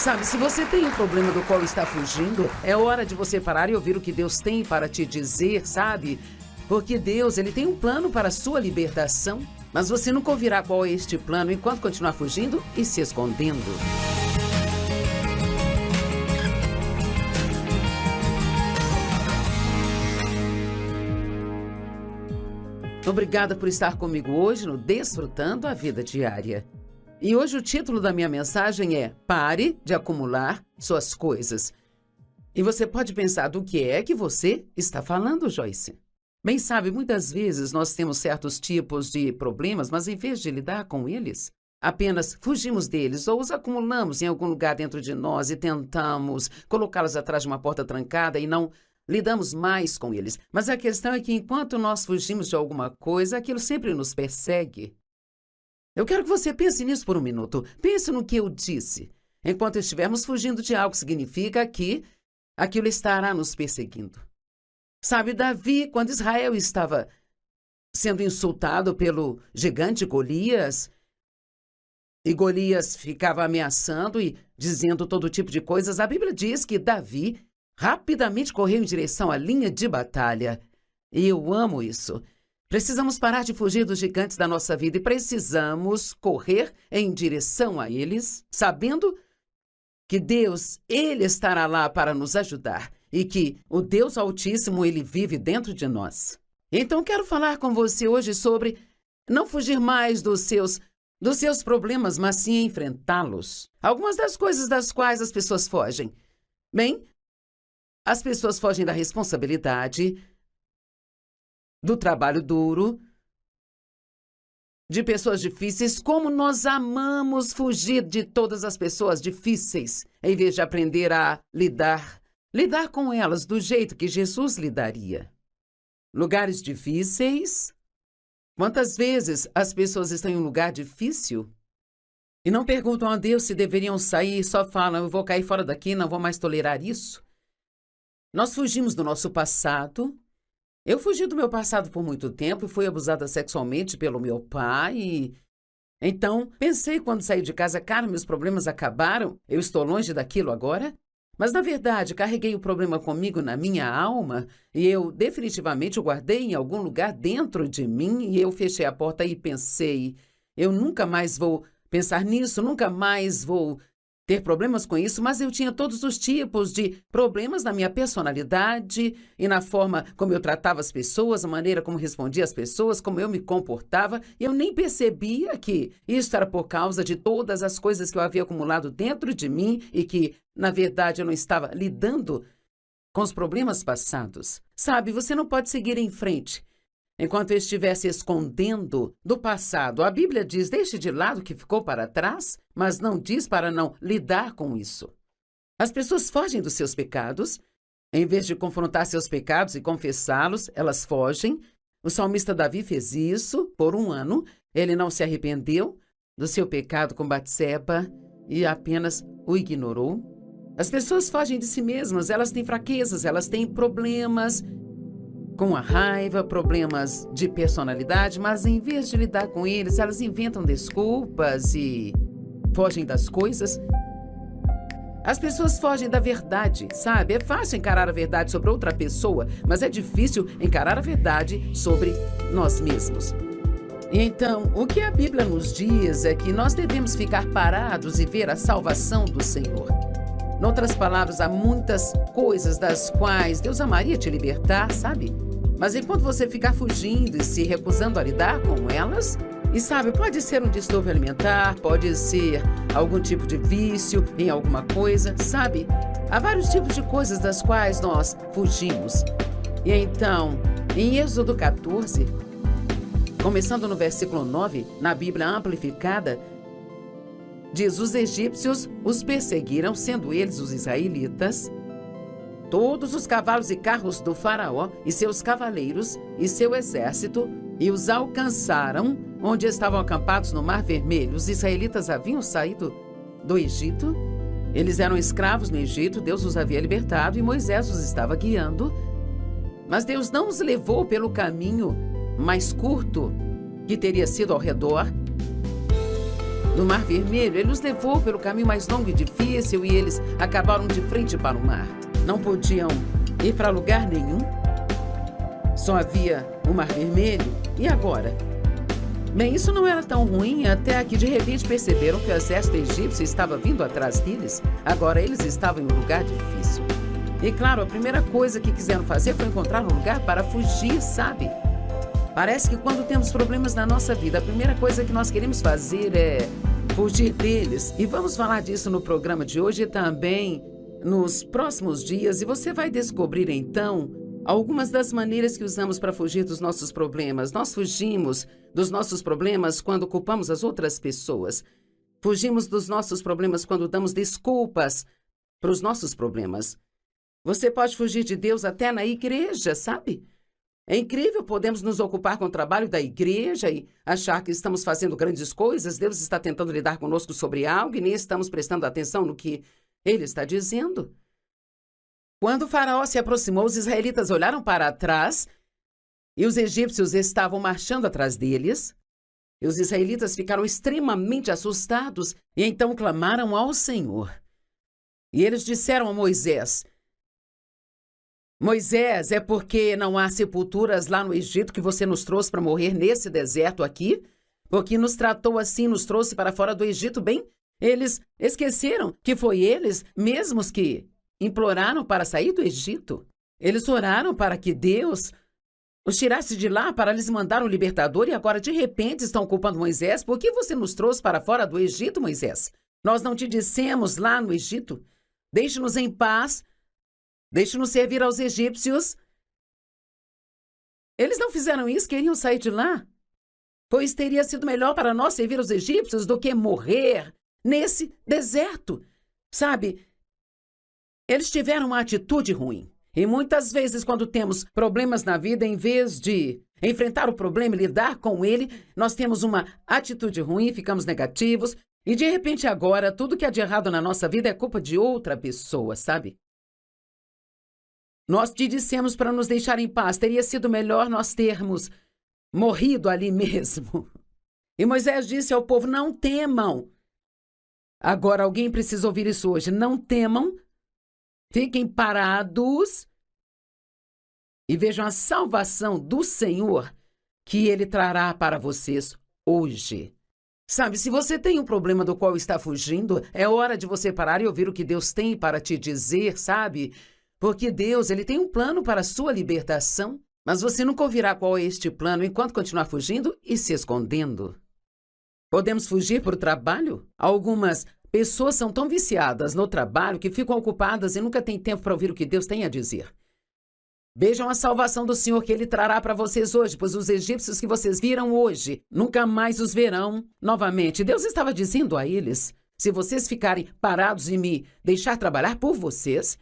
Sabe, se você tem um problema do qual está fugindo, é hora de você parar e ouvir o que Deus tem para te dizer, sabe? Porque Deus, Ele tem um plano para a sua libertação, mas você nunca ouvirá qual é este plano enquanto continuar fugindo e se escondendo. Obrigada por estar comigo hoje no Desfrutando a Vida Diária. E hoje o título da minha mensagem é Pare de acumular suas coisas. E você pode pensar do que é que você está falando, Joyce? Bem, sabe, muitas vezes nós temos certos tipos de problemas, mas em vez de lidar com eles, apenas fugimos deles ou os acumulamos em algum lugar dentro de nós e tentamos colocá-los atrás de uma porta trancada e não lidamos mais com eles. Mas a questão é que enquanto nós fugimos de alguma coisa, aquilo sempre nos persegue. Eu quero que você pense nisso por um minuto. Pense no que eu disse. Enquanto estivermos fugindo de algo, significa que aquilo estará nos perseguindo. Sabe, Davi, quando Israel estava sendo insultado pelo gigante Golias, e Golias ficava ameaçando e dizendo todo tipo de coisas, a Bíblia diz que Davi rapidamente correu em direção à linha de batalha. E eu amo isso. Precisamos parar de fugir dos gigantes da nossa vida e precisamos correr em direção a eles, sabendo que Deus, Ele estará lá para nos ajudar e que o Deus Altíssimo, Ele vive dentro de nós. Então, quero falar com você hoje sobre não fugir mais dos seus problemas, mas sim enfrentá-los. Algumas das coisas das quais as pessoas fogem. Bem, as pessoas fogem da responsabilidade, do trabalho duro, de pessoas difíceis. Como nós amamos fugir de todas as pessoas difíceis, em vez de aprender a lidar com elas do jeito que Jesus lidaria. Lugares difíceis. Quantas vezes as pessoas estão em um lugar difícil e não perguntam a Deus se deveriam sair, só falam, eu vou cair fora daqui, não vou mais tolerar isso. Nós fugimos do nosso passado. Eu fugi do meu passado por muito tempo e fui abusada sexualmente pelo meu pai. Então, pensei quando saí de casa, cara, meus problemas acabaram, eu estou longe daquilo agora. Mas, na verdade, carreguei o problema comigo na minha alma e eu definitivamente o guardei em algum lugar dentro de mim e eu fechei a porta e pensei, eu nunca mais vou pensar nisso, nunca mais vou ter problemas com isso, mas eu tinha todos os tipos de problemas na minha personalidade e na forma como eu tratava as pessoas, a maneira como respondia às pessoas, como eu me comportava. E eu nem percebia que isso era por causa de todas as coisas que eu havia acumulado dentro de mim e que, na verdade, eu não estava lidando com os problemas passados. Sabe, você não pode seguir em frente enquanto eu estiver se escondendo do passado. A Bíblia diz, deixe de lado o que ficou para trás, mas não diz para não lidar com isso. As pessoas fogem dos seus pecados. Em vez de confrontar seus pecados e confessá-los, elas fogem. O salmista Davi fez isso por 1 ano. Ele não se arrependeu do seu pecado com Batseba e apenas o ignorou. As pessoas fogem de si mesmas, elas têm fraquezas, elas têm problemas com a raiva, problemas de personalidade, mas em vez de lidar com eles, elas inventam desculpas e fogem das coisas. As pessoas fogem da verdade, sabe? É fácil encarar a verdade sobre outra pessoa, mas é difícil encarar a verdade sobre nós mesmos. Então, o que a Bíblia nos diz é que nós devemos ficar parados e ver a salvação do Senhor. Em outras palavras, há muitas coisas das quais Deus amaria te libertar, sabe? Mas enquanto você ficar fugindo e se recusando a lidar com elas, e sabe, pode ser um distúrbio alimentar, pode ser algum tipo de vício em alguma coisa, sabe? Há vários tipos de coisas das quais nós fugimos. E então, em Êxodo 14, começando no versículo 9, na Bíblia Amplificada, diz, os egípcios os perseguiram, sendo eles os israelitas, todos os cavalos e carros do faraó e seus cavaleiros e seu exército, e os alcançaram onde estavam acampados no Mar Vermelho. Os israelitas haviam saído do Egito, eles eram escravos no Egito, Deus os havia libertado e Moisés os estava guiando, mas Deus não os levou pelo caminho mais curto que teria sido ao redor. do Mar Vermelho, ele os levou pelo caminho mais longo e difícil e eles acabaram de frente para o mar. Não podiam ir para lugar nenhum. Só havia o Mar Vermelho. E agora? Bem, isso não era tão ruim até que de repente perceberam que o exército egípcio estava vindo atrás deles. Agora eles estavam em um lugar difícil. E claro, a primeira coisa que quiseram fazer foi encontrar um lugar para fugir, sabe? Parece que quando temos problemas na nossa vida, a primeira coisa que nós queremos fazer é fugir deles. E vamos falar disso no programa de hoje e também nos próximos dias. E você vai descobrir então algumas das maneiras que usamos para fugir dos nossos problemas. Nós fugimos dos nossos problemas quando culpamos as outras pessoas. Fugimos dos nossos problemas quando damos desculpas para os nossos problemas. Você pode fugir de Deus até na igreja, sabe? É incrível, podemos nos ocupar com o trabalho da igreja e achar que estamos fazendo grandes coisas. Deus está tentando lidar conosco sobre algo e nem estamos prestando atenção no que Ele está dizendo. Quando o faraó se aproximou, os israelitas olharam para trás e os egípcios estavam marchando atrás deles. E os israelitas ficaram extremamente assustados e então clamaram ao Senhor. E eles disseram a Moisés: Moisés, é porque não há sepulturas lá no Egito que você nos trouxe para morrer nesse deserto aqui? Porque nos tratou assim, nos trouxe para fora do Egito? Bem, eles esqueceram que foi eles mesmos que imploraram para sair do Egito. Eles oraram para que Deus os tirasse de lá para lhes mandar um libertador e agora de repente estão culpando Moisés. Por que você nos trouxe para fora do Egito, Moisés? Nós não te dissemos lá no Egito? Deixe-nos em paz. Deixe-nos servir aos egípcios. Eles não fizeram isso, queriam sair de lá. Pois teria sido melhor para nós servir aos egípcios do que morrer nesse deserto. Sabe, eles tiveram uma atitude ruim. E muitas vezes, quando temos problemas na vida, em vez de enfrentar o problema e lidar com ele, nós temos uma atitude ruim, ficamos negativos. E de repente agora, tudo que há de errado na nossa vida é culpa de outra pessoa, sabe? Nós te dissemos para nos deixar em paz. Teria sido melhor nós termos morrido ali mesmo. E Moisés disse ao povo: não temam. Agora alguém precisa ouvir isso hoje. Não temam. Fiquem parados e vejam a salvação do Senhor que Ele trará para vocês hoje. Sabe, se você tem um problema do qual está fugindo, é hora de você parar e ouvir o que Deus tem para te dizer, sabe? Porque Deus, Ele tem um plano para a sua libertação, mas você nunca ouvirá qual é este plano enquanto continuar fugindo e se escondendo. Podemos fugir por trabalho? Algumas pessoas são tão viciadas no trabalho que ficam ocupadas e nunca têm tempo para ouvir o que Deus tem a dizer. Vejam a salvação do Senhor que Ele trará para vocês hoje, pois os egípcios que vocês viram hoje nunca mais os verão novamente. Deus estava dizendo a eles: se vocês ficarem parados e me deixar trabalhar por vocês,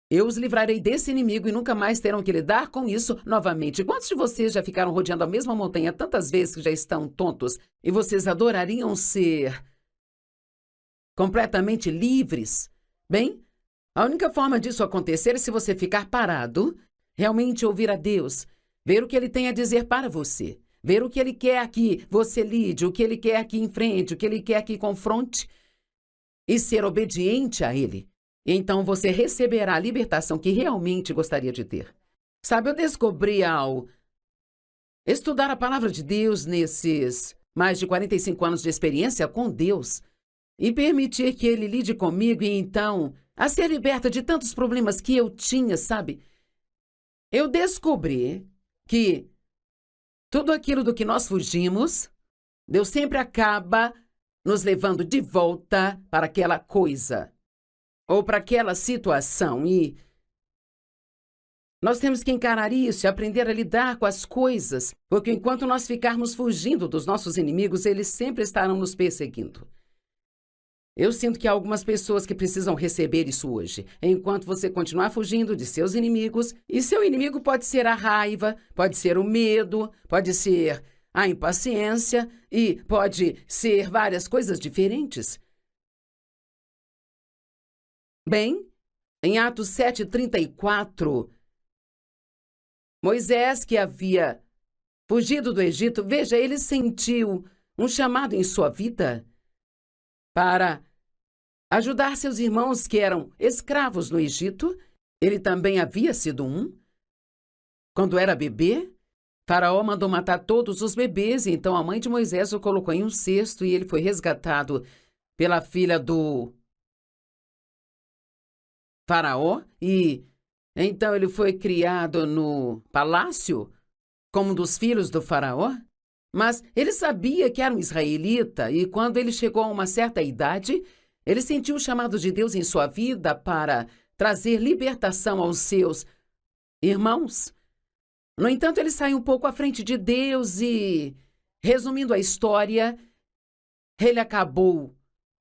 eu os livrarei desse inimigo e nunca mais terão que lidar com isso novamente. Quantos de vocês já ficaram rodeando a mesma montanha tantas vezes que já estão tontos e vocês adorariam ser completamente livres? Bem, a única forma disso acontecer é se você ficar parado, realmente ouvir a Deus, ver o que Ele tem a dizer para você, ver o que Ele quer que você lide, o que Ele quer que enfrente, o que Ele quer que confronte e ser obediente a Ele. Então você receberá a libertação que realmente gostaria de ter. Sabe, eu descobri ao estudar a palavra de Deus nesses mais de 45 anos de experiência com Deus e permitir que Ele lide comigo e então a ser liberta de tantos problemas que eu tinha, sabe? Eu descobri que tudo aquilo do que nós fugimos, Deus sempre acaba nos levando de volta para aquela coisa ou para aquela situação. E nós temos que encarar isso e aprender a lidar com as coisas, porque enquanto nós ficarmos fugindo dos nossos inimigos, eles sempre estarão nos perseguindo. Eu sinto que há algumas pessoas que precisam receber isso hoje. Enquanto você continuar fugindo de seus inimigos, e seu inimigo pode ser a raiva, pode ser o medo, pode ser a impaciência e pode ser várias coisas diferentes. Bem, em Atos 7:34, Moisés, que havia fugido do Egito, veja, ele sentiu um chamado em sua vida para ajudar seus irmãos que eram escravos no Egito. Ele também havia sido um. Quando era bebê, Faraó mandou matar todos os bebês, e então a mãe de Moisés o colocou em um cesto e ele foi resgatado pela filha do Faraó, e então ele foi criado no palácio como um dos filhos do Faraó. Mas ele sabia que era um israelita, e quando ele chegou a uma certa idade, ele sentiu o chamado de Deus em sua vida para trazer libertação aos seus irmãos. No entanto, ele saiu um pouco à frente de Deus e, resumindo a história, ele acabou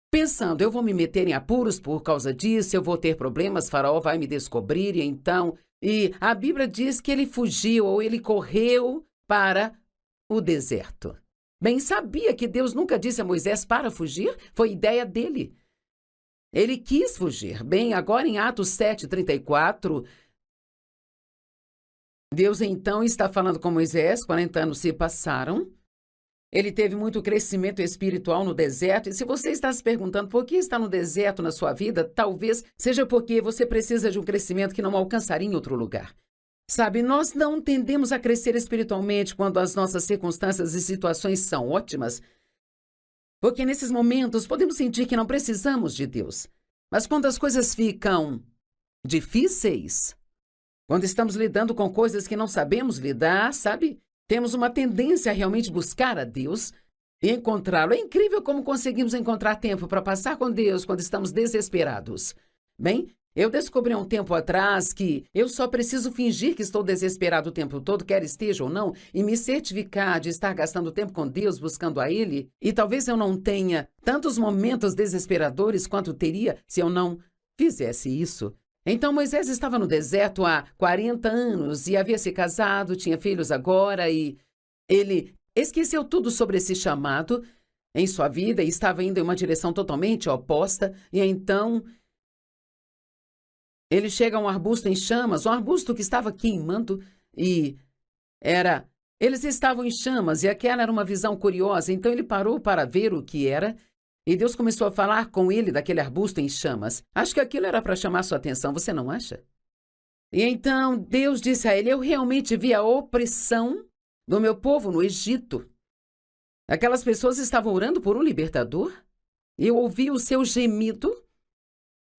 pensando: eu vou me meter em apuros por causa disso, eu vou ter problemas, Faraó vai me descobrir, e então... E a Bíblia diz que ele fugiu ou ele correu para o deserto. Bem, sabia que Deus nunca disse a Moisés para fugir? Foi ideia dele. Ele quis fugir. Bem, agora em Atos 7:34, Deus então está falando com Moisés, 40 anos se passaram. Ele teve muito crescimento espiritual no deserto, e se você está se perguntando por que está no deserto na sua vida, talvez seja porque você precisa de um crescimento que não alcançaria em outro lugar. Sabe, nós não tendemos a crescer espiritualmente quando as nossas circunstâncias e situações são ótimas, porque nesses momentos podemos sentir que não precisamos de Deus. Mas quando as coisas ficam difíceis, quando estamos lidando com coisas que não sabemos lidar, sabe? Temos uma tendência a realmente buscar a Deus e encontrá-lo. É incrível como conseguimos encontrar tempo para passar com Deus quando estamos desesperados. Bem, eu descobri há um tempo atrás que eu só preciso fingir que estou desesperado o tempo todo, quer esteja ou não, e me certificar de estar gastando tempo com Deus, buscando a Ele. E talvez eu não tenha tantos momentos desesperadores quanto teria se eu não fizesse isso. Então Moisés estava no deserto há 40 anos e havia se casado, tinha filhos agora, e ele esqueceu tudo sobre esse chamado em sua vida e estava indo em uma direção totalmente oposta. E então ele chega a um arbusto em chamas, um arbusto que estava queimando, e eles estavam em chamas, e aquela era uma visão curiosa. Então ele parou para ver o que era. E Deus começou a falar com ele daquele arbusto em chamas. Acho que aquilo era para chamar sua atenção, você não acha? E então Deus disse a ele: eu realmente vi a opressão do meu povo no Egito. Aquelas pessoas estavam orando por um libertador. Eu ouvi o seu gemido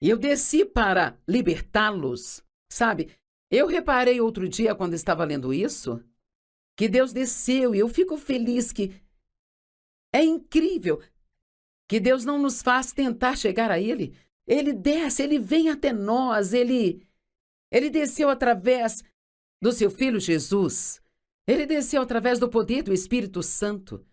e eu desci para libertá-los. Sabe, eu reparei outro dia quando estava lendo isso, que Deus desceu, e eu fico feliz que é incrível que Deus não nos faz tentar chegar a Ele. Ele desce, Ele vem até nós, Ele desceu através do seu Filho Jesus. Ele desceu através do poder do Espírito Santo.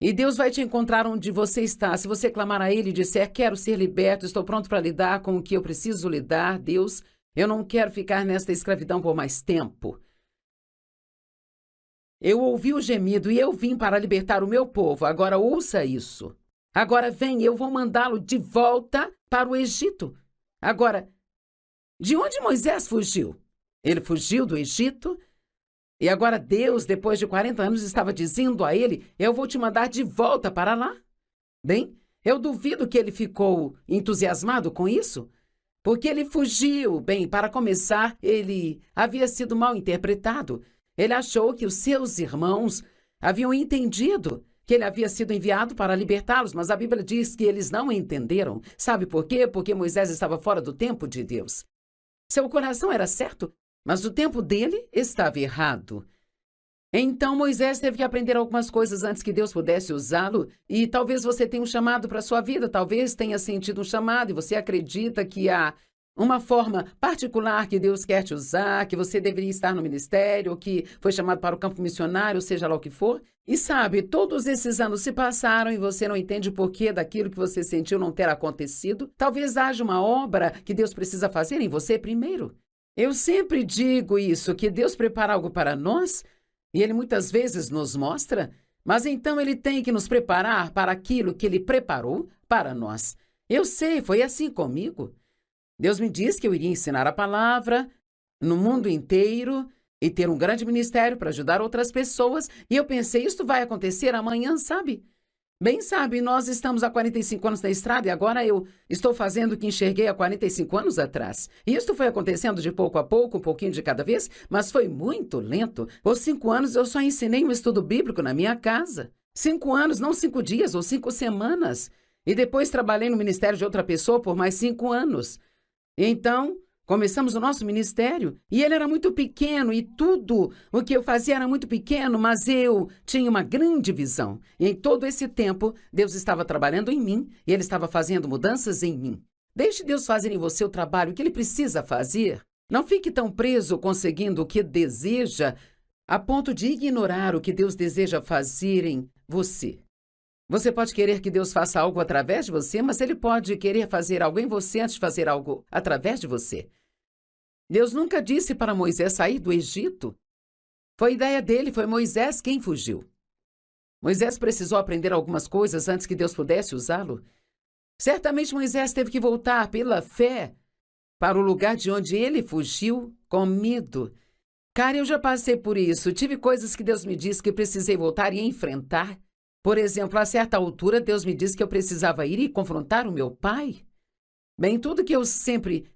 E Deus vai te encontrar onde você está. Se você clamar a Ele e disser: quero ser liberto, estou pronto para lidar com o que eu preciso lidar, Deus, eu não quero ficar nesta escravidão por mais tempo. Eu ouvi o gemido e eu vim para libertar o meu povo. Agora ouça isso. Agora vem, eu vou mandá-lo de volta para o Egito. Agora, de onde Moisés fugiu? Ele fugiu do Egito, e agora Deus, depois de 40 anos, estava dizendo a ele: eu vou te mandar de volta para lá. Bem, eu duvido que ele ficou entusiasmado com isso, porque ele fugiu. Bem, para começar, ele havia sido mal interpretado. Ele achou que os seus irmãos haviam entendido que ele havia sido enviado para libertá-los, mas a Bíblia diz que eles não entenderam. Sabe por quê? Porque Moisés estava fora do tempo de Deus. Seu coração era certo, mas o tempo dele estava errado. Então Moisés teve que aprender algumas coisas antes que Deus pudesse usá-lo, e talvez você tenha um chamado para a sua vida, talvez tenha sentido um chamado e você acredita que há uma forma particular que Deus quer te usar, que você deveria estar no ministério, ou que foi chamado para o campo missionário, seja lá o que for. E sabe, todos esses anos se passaram e você não entende o porquê daquilo que você sentiu não ter acontecido. Talvez haja uma obra que Deus precisa fazer em você primeiro. Eu sempre digo isso, que Deus prepara algo para nós, e Ele muitas vezes nos mostra, mas então Ele tem que nos preparar para aquilo que Ele preparou para nós. Eu sei, foi assim comigo. Deus me disse que eu iria ensinar a palavra no mundo inteiro e ter um grande ministério para ajudar outras pessoas. E eu pensei: isto vai acontecer amanhã, sabe? Bem, sabe, nós estamos há 45 anos na estrada e agora eu estou fazendo o que enxerguei há 45 anos atrás. E isto foi acontecendo de pouco a pouco, um pouquinho de cada vez, mas foi muito lento. Por 5 anos eu só ensinei um estudo bíblico na minha casa. 5 anos, não 5 dias ou 5 semanas. E depois trabalhei no ministério de outra pessoa por mais 5 anos. E então, começamos o nosso ministério e ele era muito pequeno e tudo o que eu fazia era muito pequeno, mas eu tinha uma grande visão. E em todo esse tempo, Deus estava trabalhando em mim e Ele estava fazendo mudanças em mim. Deixe Deus fazer em você o trabalho que Ele precisa fazer. Não fique tão preso conseguindo o que deseja a ponto de ignorar o que Deus deseja fazer em você. Você pode querer que Deus faça algo através de você, mas Ele pode querer fazer algo em você antes de fazer algo através de você. Deus nunca disse para Moisés sair do Egito. Foi ideia dele, foi Moisés quem fugiu. Moisés precisou aprender algumas coisas antes que Deus pudesse usá-lo. Certamente Moisés teve que voltar pela fé para o lugar de onde ele fugiu com medo. Cara, eu já passei por isso. Tive coisas que Deus me disse que precisei voltar e enfrentar. Por exemplo, a certa altura, Deus me disse que eu precisava ir e confrontar o meu pai. Bem, tudo que eu sempre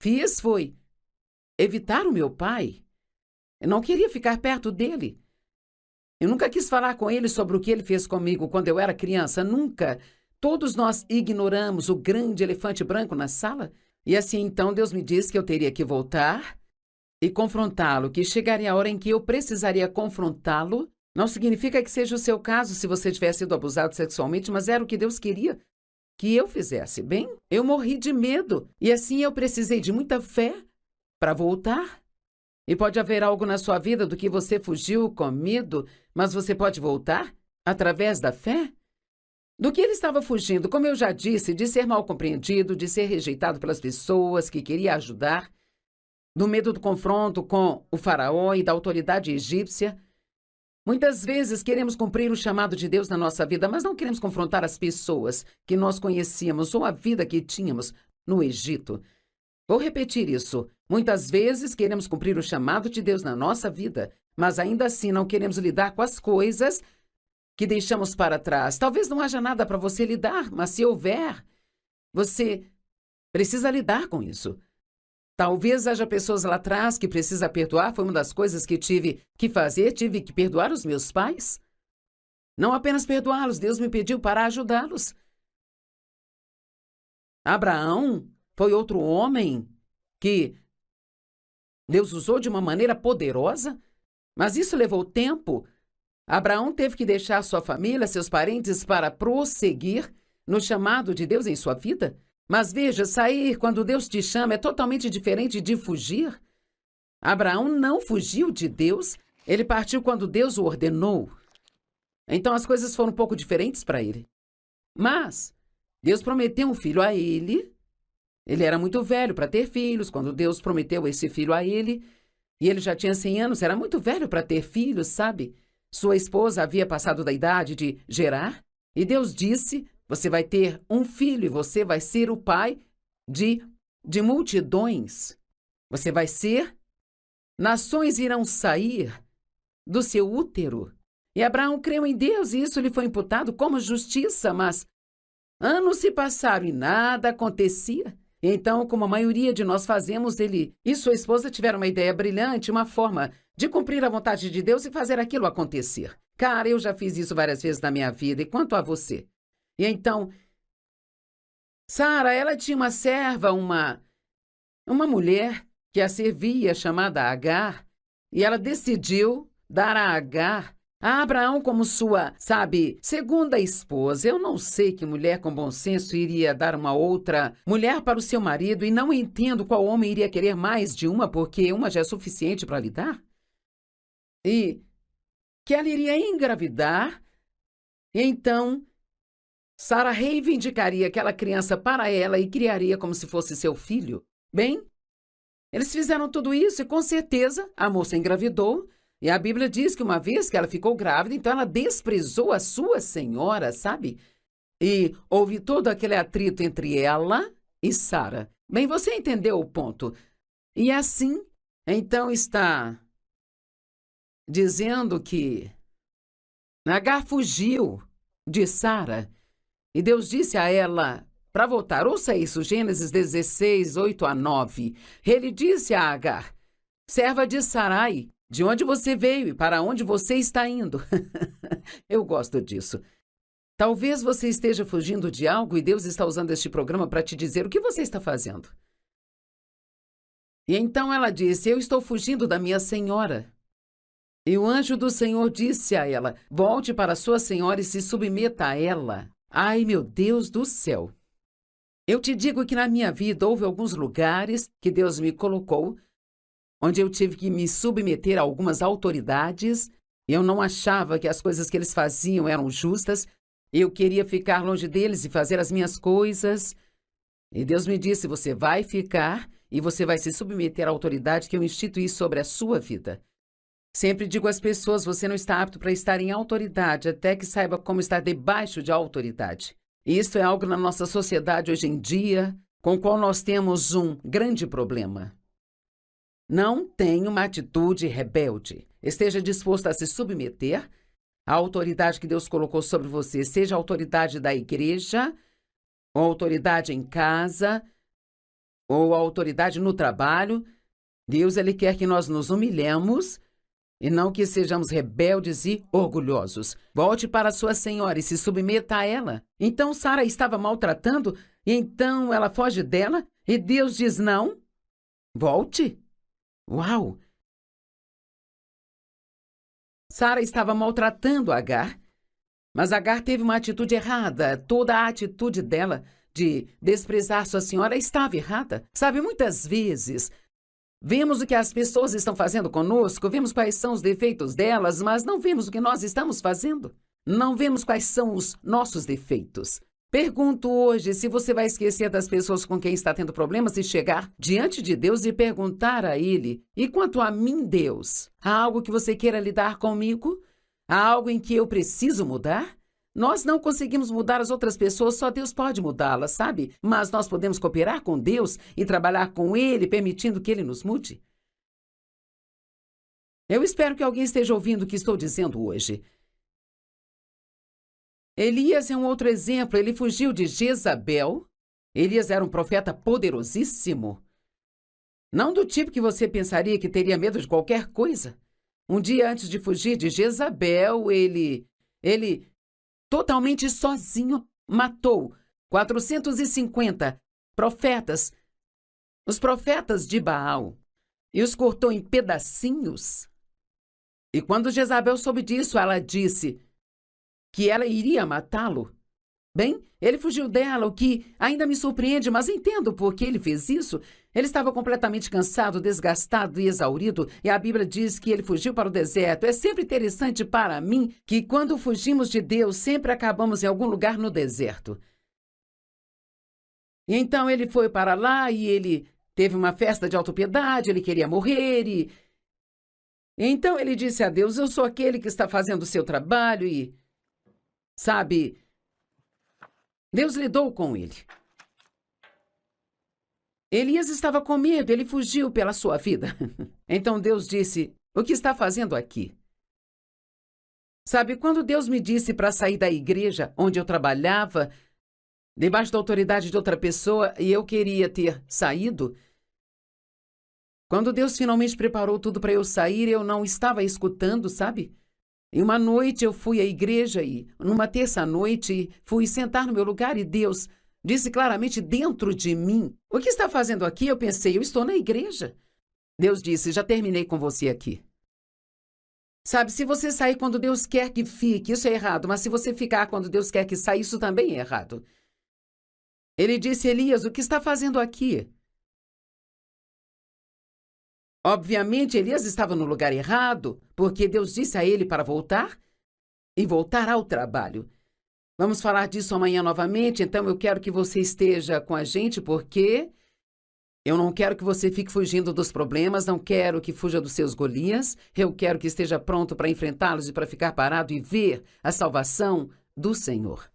fiz foi evitar o meu pai. Eu não queria ficar perto dele. Eu nunca quis falar com ele sobre o que ele fez comigo quando eu era criança. Nunca. Todos nós ignoramos o grande elefante branco na sala. E assim, então, Deus me disse que eu teria que voltar e confrontá-lo, que chegaria a hora em que eu precisaria confrontá-lo. Não significa que seja o seu caso se você tiver sido abusado sexualmente, mas era o que Deus queria que eu fizesse. Bem, eu morri de medo e assim eu precisei de muita fé para voltar. E pode haver algo na sua vida do que você fugiu com medo, mas você pode voltar através da fé? Do que ele estava fugindo, como eu já disse, de ser mal compreendido, de ser rejeitado pelas pessoas que queria ajudar, do medo do confronto com o faraó e da autoridade egípcia. Muitas vezes queremos cumprir o chamado de Deus na nossa vida, mas não queremos confrontar as pessoas que nós conhecíamos ou a vida que tínhamos no Egito. Vou repetir isso. Muitas vezes queremos cumprir o chamado de Deus na nossa vida, mas ainda assim não queremos lidar com as coisas que deixamos para trás. Talvez não haja nada para você lidar, mas se houver, você precisa lidar com isso. Talvez haja pessoas lá atrás que precisa perdoar. Foi uma das coisas que tive que fazer. Tive que perdoar os meus pais. Não apenas perdoá-los, Deus me pediu para ajudá-los. Abraão foi outro homem que Deus usou de uma maneira poderosa, mas isso levou tempo. Abraão teve que deixar sua família, seus parentes, para prosseguir no chamado de Deus em sua vida. Mas veja, sair quando Deus te chama é totalmente diferente de fugir. Abraão não fugiu de Deus, ele partiu quando Deus o ordenou. Então as coisas foram um pouco diferentes para ele. Mas Deus prometeu um filho a ele. Ele era muito velho para ter filhos quando Deus prometeu esse filho a ele. E ele já tinha 100 anos, era muito velho para ter filhos, sabe? Sua esposa havia passado da idade de gerar. E Deus disse: você vai ter um filho e você vai ser o pai de multidões. Você vai ser, nações irão sair do seu útero. E Abraão creu em Deus e isso lhe foi imputado como justiça, mas anos se passaram e nada acontecia. Então, como a maioria de nós fazemos, ele e sua esposa tiveram uma ideia brilhante, uma forma de cumprir a vontade de Deus e fazer aquilo acontecer. Cara, eu já fiz isso várias vezes na minha vida, e quanto a você? E então, Sara, ela tinha uma serva, uma mulher que a servia, chamada Agar, e ela decidiu dar a Agar a Abraão como sua, segunda esposa. Eu não sei que mulher com bom senso iria dar uma outra mulher para o seu marido e não entendo qual homem iria querer mais de uma porque uma já é suficiente para lhe dar. E que ela iria engravidar, e então Sara reivindicaria aquela criança para ela e criaria como se fosse seu filho. Bem, eles fizeram tudo isso e com certeza a moça engravidou. E a Bíblia diz que uma vez que ela ficou grávida, então ela desprezou a sua senhora, sabe? E houve todo aquele atrito entre ela e Sara. Bem, você entendeu o ponto. E assim, então está dizendo que Agar fugiu de Sara. E Deus disse a ela para voltar. Ouça isso, Gênesis 16, 8-9. Ele disse a Agar, serva de Sarai, de onde você veio e para onde você está indo. Eu gosto disso. Talvez você esteja fugindo de algo e Deus está usando este programa para te dizer o que você está fazendo. E então ela disse, eu estou fugindo da minha senhora. E o anjo do Senhor disse a ela, volte para sua senhora e se submeta a ela. Ai, meu Deus do céu! Eu te digo que na minha vida houve alguns lugares que Deus me colocou, onde eu tive que me submeter a algumas autoridades. Eu não achava que as coisas que eles faziam eram justas. Eu queria ficar longe deles e fazer as minhas coisas. E Deus me disse, você vai ficar e você vai se submeter à autoridade que eu instituí sobre a sua vida. Sempre digo às pessoas, você não está apto para estar em autoridade, até que saiba como estar debaixo de autoridade. Isso é algo na nossa sociedade hoje em dia, com o qual nós temos um grande problema. Não tenha uma atitude rebelde. Esteja disposto a se submeter à autoridade que Deus colocou sobre você, seja a autoridade da igreja, ou a autoridade em casa, ou a autoridade no trabalho. Deus, Ele quer que nós nos humilhemos e não que sejamos rebeldes e orgulhosos. Volte para sua senhora e se submeta a ela. Então Sara estava maltratando, e então ela foge dela, e Deus diz não. Volte. Uau! Sara estava maltratando Agar, mas Agar teve uma atitude errada. Toda a atitude dela de desprezar sua senhora estava errada. Sabe, muitas vezes vemos o que as pessoas estão fazendo conosco, vemos quais são os defeitos delas, mas não vemos o que nós estamos fazendo. Não vemos quais são os nossos defeitos. Pergunto hoje se você vai esquecer das pessoas com quem está tendo problemas e chegar diante de Deus e perguntar a Ele, e quanto a mim, Deus, há algo que você queira lidar comigo? Há algo em que eu preciso mudar? Nós não conseguimos mudar as outras pessoas, só Deus pode mudá-las, sabe? Mas nós podemos cooperar com Deus e trabalhar com Ele, permitindo que Ele nos mude. Eu espero que alguém esteja ouvindo o que estou dizendo hoje. Elias é um outro exemplo. Ele fugiu de Jezabel. Elias era um profeta poderosíssimo. Não do tipo que você pensaria que teria medo de qualquer coisa. Um dia antes de fugir de Jezabel, ele totalmente sozinho, matou 450 profetas, os profetas de Baal, e os cortou em pedacinhos. E quando Jezabel soube disso, ela disse que ela iria matá-lo. Bem, ele fugiu dela, o que ainda me surpreende, mas entendo por que ele fez isso. Ele estava completamente cansado, desgastado e exaurido, e a Bíblia diz que ele fugiu para o deserto. É sempre interessante para mim que quando fugimos de Deus, sempre acabamos em algum lugar no deserto. E então ele foi para lá e ele teve uma festa de autopiedade, ele queria morrer e então ele disse a Deus, eu sou aquele que está fazendo o seu trabalho e, sabe, Deus lidou com ele. Elias estava com medo, ele fugiu pela sua vida. Então Deus disse, o que está fazendo aqui? Sabe, quando Deus me disse para sair da igreja onde eu trabalhava, debaixo da autoridade de outra pessoa, e eu queria ter saído, quando Deus finalmente preparou tudo para eu sair, eu não estava escutando, sabe? E uma noite eu fui à igreja e, numa terça-noite, fui sentar no meu lugar e Deus disse claramente dentro de mim, o que está fazendo aqui? Eu pensei, eu estou na igreja. Deus disse, já terminei com você aqui. Sabe, se você sair quando Deus quer que fique, isso é errado, mas se você ficar quando Deus quer que saia, isso também é errado. Ele disse, Elias, o que está fazendo aqui? Obviamente, Elias estava no lugar errado, porque Deus disse a ele para voltar e voltar ao trabalho. Vamos falar disso amanhã novamente, então eu quero que você esteja com a gente, porque eu não quero que você fique fugindo dos problemas, não quero que fuja dos seus Golias, eu quero que esteja pronto para enfrentá-los e para ficar parado e ver a salvação do Senhor.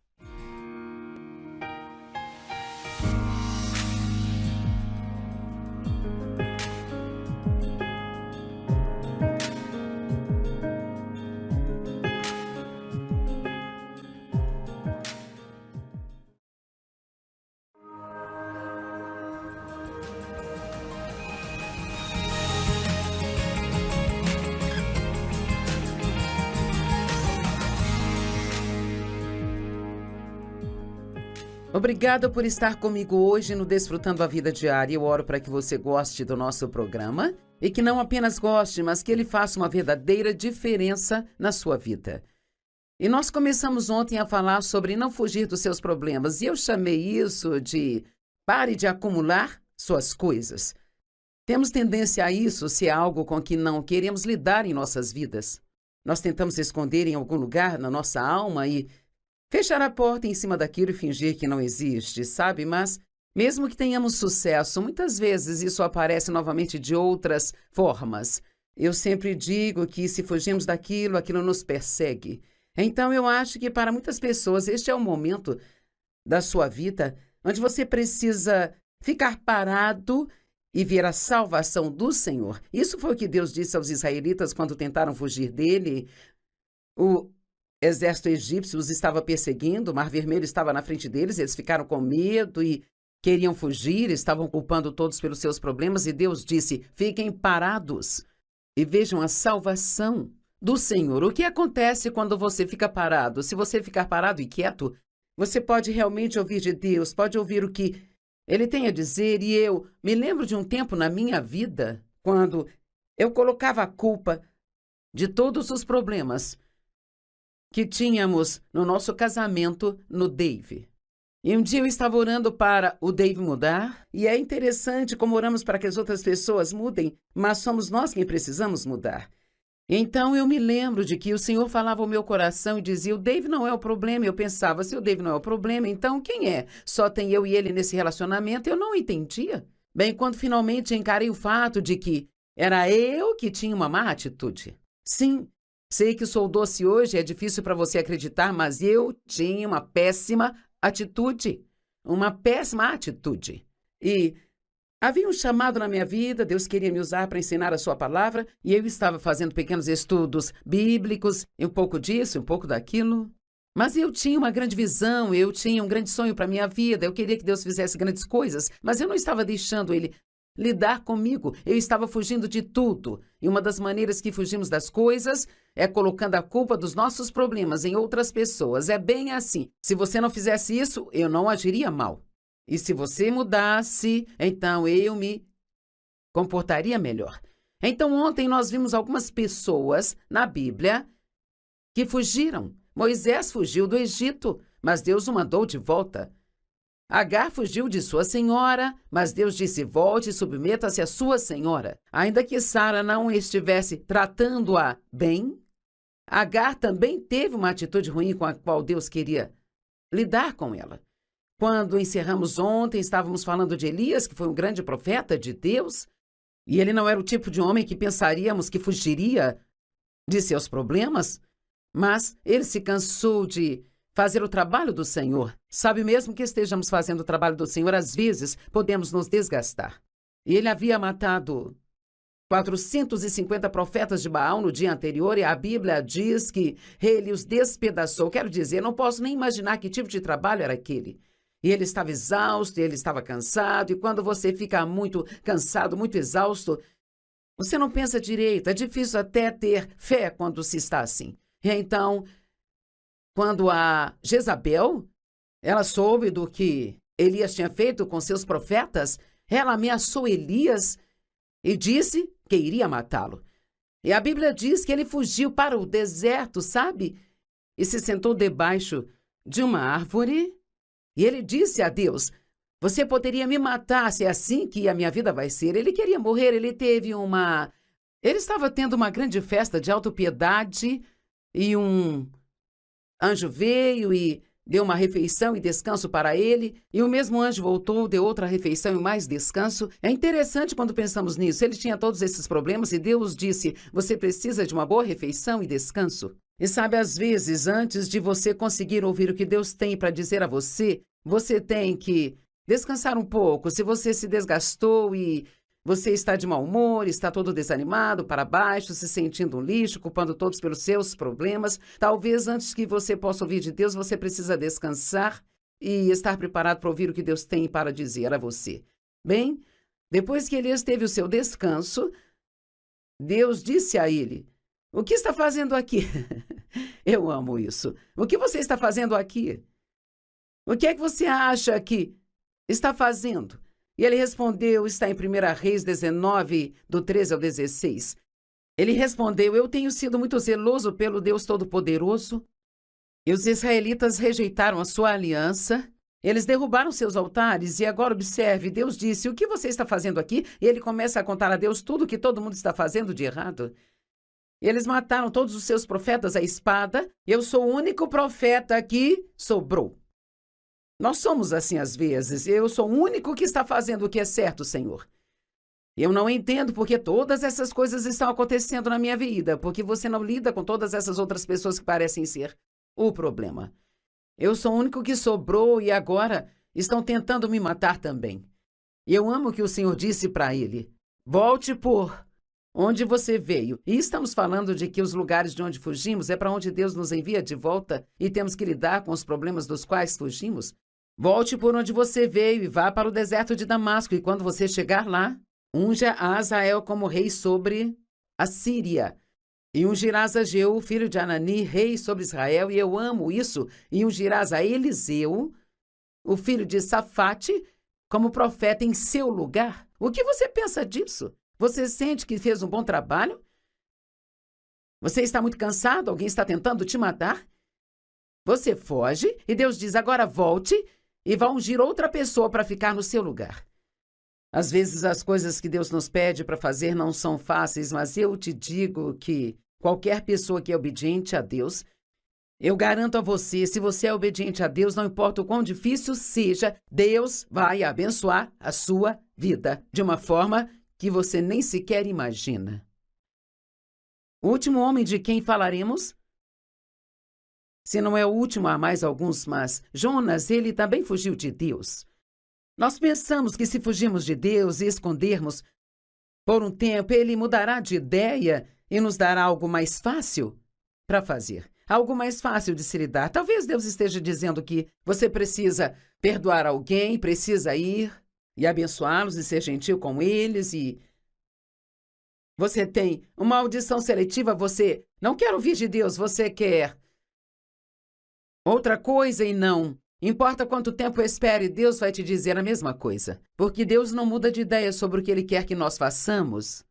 Obrigada por estar comigo hoje no Desfrutando a Vida Diária. Eu oro para que você goste do nosso programa e que não apenas goste, mas que ele faça uma verdadeira diferença na sua vida. E nós começamos ontem a falar sobre não fugir dos seus problemas, e eu chamei isso de pare de acumular suas coisas. Temos tendência a isso se é algo com que não queremos lidar em nossas vidas. Nós tentamos esconder em algum lugar na nossa alma e fechar a porta em cima daquilo e fingir que não existe, sabe? Mas, mesmo que tenhamos sucesso, muitas vezes isso aparece novamente de outras formas. Eu sempre digo que se fugirmos daquilo, aquilo nos persegue. Então, eu acho que para muitas pessoas este é o momento da sua vida onde você precisa ficar parado e ver a salvação do Senhor. Isso foi o que Deus disse aos israelitas quando tentaram fugir dele. O exército egípcio os estava perseguindo, o Mar Vermelho estava na frente deles, eles ficaram com medo e queriam fugir, estavam culpando todos pelos seus problemas, e Deus disse: fiquem parados e vejam a salvação do Senhor. O que acontece quando você fica parado? Se você ficar parado e quieto, você pode realmente ouvir de Deus, pode ouvir o que Ele tem a dizer. E eu me lembro de um tempo na minha vida, quando eu colocava a culpa de todos os problemas que tínhamos no nosso casamento no Dave. E um dia eu estava orando para o Dave mudar, e é interessante como oramos para que as outras pessoas mudem, mas somos nós quem precisamos mudar. Então eu me lembro de que o Senhor falava ao meu coração e dizia: o Dave não é o problema. Eu pensava, se o Dave não é o problema, então quem é? Só tem eu e ele nesse relacionamento? Eu não entendia. Bem, quando finalmente encarei o fato de que era eu que tinha uma má atitude. Sim, sei que sou doce hoje, é difícil para você acreditar, mas eu tinha uma péssima atitude. Uma péssima atitude. E havia um chamado na minha vida, Deus queria me usar para ensinar a sua palavra, e eu estava fazendo pequenos estudos bíblicos, e um pouco disso, um pouco daquilo. Mas eu tinha uma grande visão, eu tinha um grande sonho para a minha vida, eu queria que Deus fizesse grandes coisas, mas eu não estava deixando Ele lidar comigo, eu estava fugindo de tudo. E uma das maneiras que fugimos das coisas é colocando a culpa dos nossos problemas em outras pessoas. É bem assim. Se você não fizesse isso, eu não agiria mal. E se você mudasse, então eu me comportaria melhor. Então ontem nós vimos algumas pessoas na Bíblia que fugiram. Moisés fugiu do Egito, mas Deus o mandou de volta. Agar fugiu de sua senhora, mas Deus disse: volte e submeta-se à sua senhora. Ainda que Sara não estivesse tratando-a bem, Agar também teve uma atitude ruim com a qual Deus queria lidar com ela. Quando encerramos ontem, estávamos falando de Elias, que foi um grande profeta de Deus, e ele não era o tipo de homem que pensaríamos que fugiria de seus problemas, mas ele se cansou de fazer o trabalho do Senhor. Sabe, mesmo que estejamos fazendo o trabalho do Senhor, às vezes podemos nos desgastar. E ele havia matado 450 profetas de Baal no dia anterior, e a Bíblia diz que ele os despedaçou. Quero dizer, não posso nem imaginar que tipo de trabalho era aquele. E ele estava exausto, e ele estava cansado, e quando você fica muito cansado, muito exausto, você não pensa direito. É difícil até ter fé quando se está assim. E então, quando a Jezabel, ela soube do que Elias tinha feito com seus profetas, ela ameaçou Elias e disse que iria matá-lo. E a Bíblia diz que ele fugiu para o deserto, sabe? E se sentou debaixo de uma árvore. E ele disse a Deus: você poderia me matar, se é assim que a minha vida vai ser. Ele queria morrer, ele estava tendo uma grande festa de autopiedade, e um anjo veio e deu uma refeição e descanso para ele, e o mesmo anjo voltou, deu outra refeição e mais descanso. É interessante quando pensamos nisso. Ele tinha todos esses problemas e Deus disse: você precisa de uma boa refeição e descanso. E sabe, às vezes, antes de você conseguir ouvir o que Deus tem para dizer a você, você tem que descansar um pouco. Se você se desgastou e você está de mau humor, está todo desanimado, para baixo, se sentindo um lixo, culpando todos pelos seus problemas, talvez antes que você possa ouvir de Deus, você precisa descansar e estar preparado para ouvir o que Deus tem para dizer a você. Bem, depois que Elias teve o seu descanso, Deus disse a ele: o que está fazendo aqui? Eu amo isso. O que você está fazendo aqui? O que é que você acha que está fazendo? E ele respondeu, está em 1 Reis 19, do 13 ao 16. Ele respondeu, eu tenho sido muito zeloso pelo Deus Todo-Poderoso. E os israelitas rejeitaram a sua aliança. Eles derrubaram seus altares e agora observe, Deus disse, o que você está fazendo aqui? E ele começa a contar a Deus tudo o que todo mundo está fazendo de errado. Eles mataram todos os seus profetas à espada. Eu sou o único profeta que sobrou. Nós somos assim às vezes. Eu sou o único que está fazendo o que é certo, Senhor. Eu não entendo porque todas essas coisas estão acontecendo na minha vida, porque você não lida com todas essas outras pessoas que parecem ser o problema. Eu sou o único que sobrou e agora estão tentando me matar também. E eu amo o que o Senhor disse para ele. Volte por onde você veio. E estamos falando de que os lugares de onde fugimos é para onde Deus nos envia de volta e temos que lidar com os problemas dos quais fugimos. Volte por onde você veio e vá para o deserto de Damasco. E quando você chegar lá, unja a Azael como rei sobre a Síria. E ungirás a Jeú, filho de Anani, rei sobre Israel. E eu amo isso. E ungirás a Eliseu, o filho de Safate, como profeta em seu lugar. O que você pensa disso? Você sente que fez um bom trabalho? Você está muito cansado? Alguém está tentando te matar? Você foge e Deus diz, agora volte e vá ungir outra pessoa para ficar no seu lugar. Às vezes as coisas que Deus nos pede para fazer não são fáceis, mas eu te digo que qualquer pessoa que é obediente a Deus, eu garanto a você, se você é obediente a Deus, não importa o quão difícil seja, Deus vai abençoar a sua vida de uma forma que você nem sequer imagina. O último homem de quem falaremos? Se não é o último, há mais alguns, mas Jonas, ele também fugiu de Deus. Nós pensamos que se fugirmos de Deus e escondermos por um tempo, ele mudará de ideia e nos dará algo mais fácil para fazer. Algo mais fácil de se lidar. Talvez Deus esteja dizendo que você precisa perdoar alguém, precisa ir e abençoá-los e ser gentil com eles e você tem uma audição seletiva, você não quer ouvir de Deus, você quer outra coisa e não. Importa quanto tempo espere, Deus vai te dizer a mesma coisa. Porque Deus não muda de ideia sobre o que Ele quer que nós façamos.